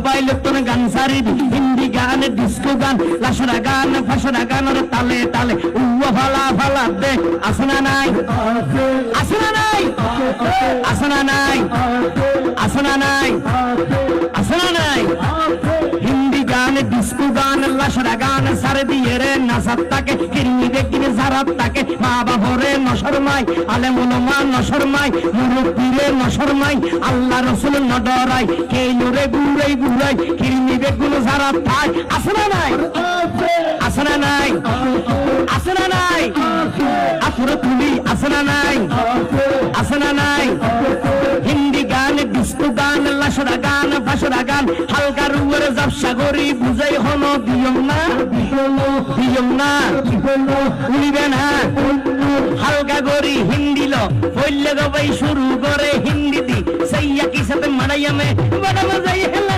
mobile তোর গান সারিবি হিন্দি গান ডিস্কো গান লাশরা গান ফাশরা গানের তালে তালে উয়া ফালা ফালা দে আসনা নাই আসনা নাই আসনা নাই আসনা নাই আসনা নাই হিন্দি গান ডিস্কো গান লাশরা গান সারে দিয়ে রে নাসাত তাকে কিরমি দেখিনে জারাত তাকে মা বাবরে নশরমাই আলেম উলামা নশরমাই মুরব্বিরে নশরমাই আল্লাহ রাসূল নডরাই কেইলরে বুড়াই বুড়াই কিরমি বেগুন জারাত থাই আসনা নাই আসনা নাই আসনা নাই আফরে তুলি আসনা নাই আসনা নাই হিন্দি গান ডিস্কো গান লাশরা গান ফাশরা গান হালকা রুয়ের জাবসা গরি বুঝাই হলো দিয়ম না উড়িবে না হালকা গরি হিন্দি লো পড়লে গবাই শুরু করে হিন্দি দি সাইয়া কি সাথে মারাইয়ামে বড় মজাই হেলা